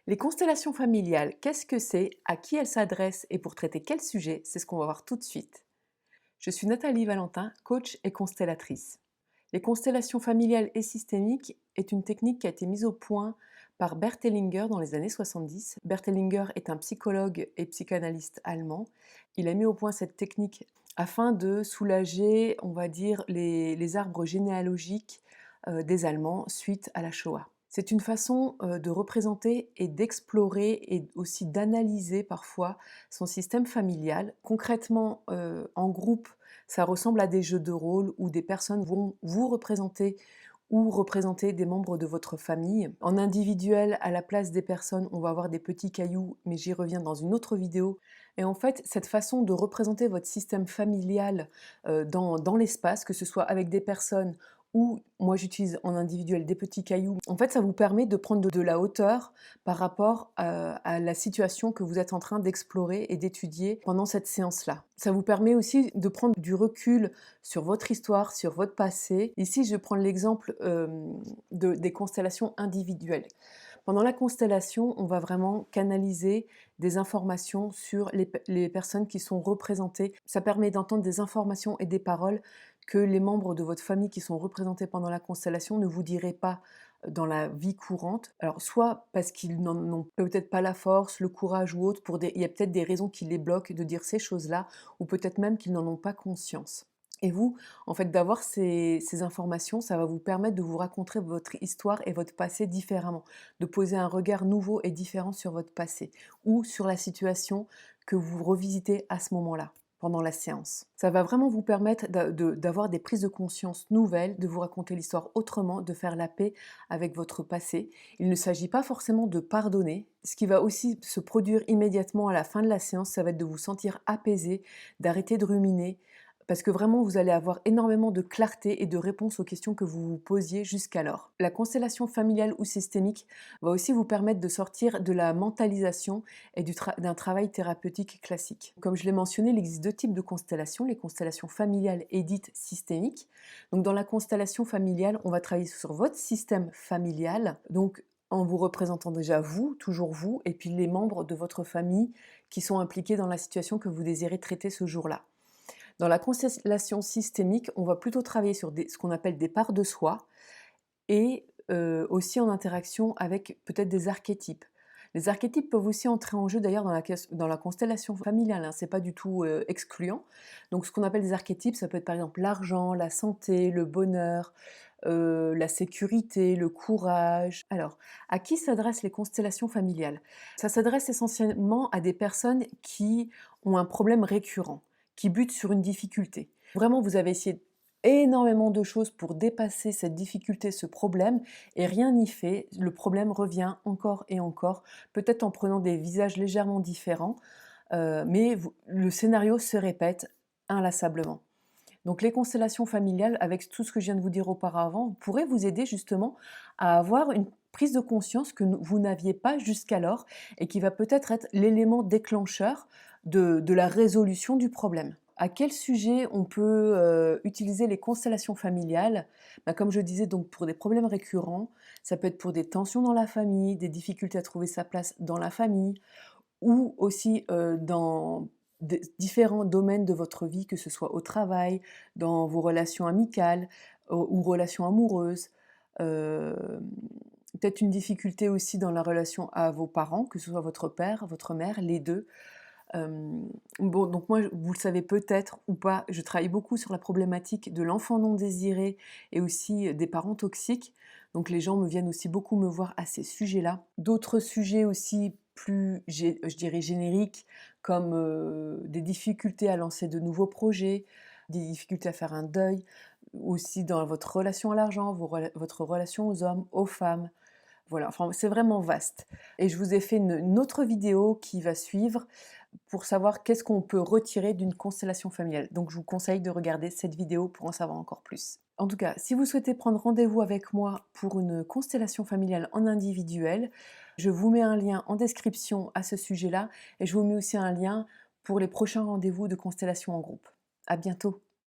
Les constellations familiales, qu'est-ce que c'est? À qui elles s'adressent et pour traiter quel sujet? C'est ce qu'on va voir tout de suite. Je suis Nathalie Valentin, coach et constellatrice. Les constellations familiales et systémiques est une technique qui a été mise au point par Bert Hellinger dans les années 70. Bert Hellinger est un psychologue et psychanalyste allemand. Il a mis au point cette technique afin de soulager, on va dire, les arbres généalogiques des Allemands suite à la Shoah. C'est une façon de représenter et d'explorer et aussi d'analyser parfois son système familial. Concrètement, en groupe, ça ressemble à des jeux de rôle où des personnes vont vous représenter ou représenter des membres de votre famille. En individuel, à la place des personnes, on va avoir des petits cailloux, mais j'y reviens dans une autre vidéo. Et en fait, cette façon de représenter votre système familial dans l'espace, que ce soit avec des personnes ou moi j'utilise en individuel des petits cailloux. En fait, ça vous permet de prendre de la hauteur par rapport à la situation que vous êtes en train d'explorer et d'étudier pendant cette séance-là. Ça vous permet aussi de prendre du recul sur votre histoire, sur votre passé. Ici, je vais prendre l'exemple des constellations individuelles. Pendant la constellation, on va vraiment canaliser des informations sur les personnes qui sont représentées. Ça permet d'entendre des informations et des paroles que les membres de votre famille qui sont représentés pendant la constellation ne vous diraient pas dans la vie courante. Alors soit parce qu'ils n'en ont peut-être pas la force, le courage ou autre, il y a peut-être des raisons qui les bloquent de dire ces choses-là, ou peut-être même qu'ils n'en ont pas conscience. Et vous, en fait, d'avoir ces informations, ça va vous permettre de vous raconter votre histoire et votre passé différemment, de poser un regard nouveau et différent sur votre passé ou sur la situation que vous revisitez à ce moment-là, pendant la séance. Ça va vraiment vous permettre d'avoir des prises de conscience nouvelles, de vous raconter l'histoire autrement, de faire la paix avec votre passé. Il ne s'agit pas forcément de pardonner. Ce qui va aussi se produire immédiatement à la fin de la séance, ça va être de vous sentir apaisé, d'arrêter de ruminer, parce que vraiment vous allez avoir énormément de clarté et de réponses aux questions que vous vous posiez jusqu'alors. La constellation familiale ou systémique va aussi vous permettre de sortir de la mentalisation et d'un travail thérapeutique classique. Comme je l'ai mentionné, il existe deux types de constellations, les constellations familiales et dites systémiques. Donc dans la constellation familiale, on va travailler sur votre système familial, donc en vous représentant déjà vous, toujours vous, et puis les membres de votre famille qui sont impliqués dans la situation que vous désirez traiter ce jour-là. Dans la constellation systémique, on va plutôt travailler sur ce qu'on appelle des parts de soi et aussi en interaction avec peut-être des archétypes. Les archétypes peuvent aussi entrer en jeu d'ailleurs dans la constellation familiale, hein, c'est pas du tout excluant. Donc ce qu'on appelle des archétypes, ça peut être par exemple l'argent, la santé, le bonheur, la sécurité, le courage. Alors, à qui s'adressent les constellations familiales? Ça s'adresse essentiellement à des personnes qui ont un problème récurrent, qui butent sur une difficulté. Vraiment, vous avez essayé énormément de choses pour dépasser cette difficulté, ce problème, et rien n'y fait. Le problème revient encore et encore, peut-être en prenant des visages légèrement différents, mais le scénario se répète inlassablement. Donc les constellations familiales, avec tout ce que je viens de vous dire auparavant, pourraient vous aider justement à avoir une prise de conscience que vous n'aviez pas jusqu'alors et qui va peut-être être l'élément déclencheur de la résolution du problème. À quel sujet on peut utiliser les constellations familiales? Comme je disais, donc pour des problèmes récurrents, ça peut être pour des tensions dans la famille, des difficultés à trouver sa place dans la famille, ou aussi dans différents domaines de votre vie, que ce soit au travail, dans vos relations amicales ou relations amoureuses. Euh, Peut-être une difficulté aussi dans la relation à vos parents, que ce soit votre père, votre mère, les deux. Bon, donc moi, vous le savez peut-être ou pas, je travaille beaucoup sur la problématique de l'enfant non désiré et aussi des parents toxiques. Donc les gens me viennent aussi beaucoup me voir à ces sujets-là. D'autres sujets aussi plus, je dirais, génériques, comme des difficultés à lancer de nouveaux projets, des difficultés à faire un deuil, aussi dans votre relation à l'argent, votre relation aux hommes, aux femmes. Voilà, enfin, c'est vraiment vaste. Et je vous ai fait une autre vidéo qui va suivre pour savoir qu'est-ce qu'on peut retirer d'une constellation familiale. Donc je vous conseille de regarder cette vidéo pour en savoir encore plus. En tout cas, si vous souhaitez prendre rendez-vous avec moi pour une constellation familiale en individuel, je vous mets un lien en description à ce sujet-là et je vous mets aussi un lien pour les prochains rendez-vous de constellation en groupe. À bientôt!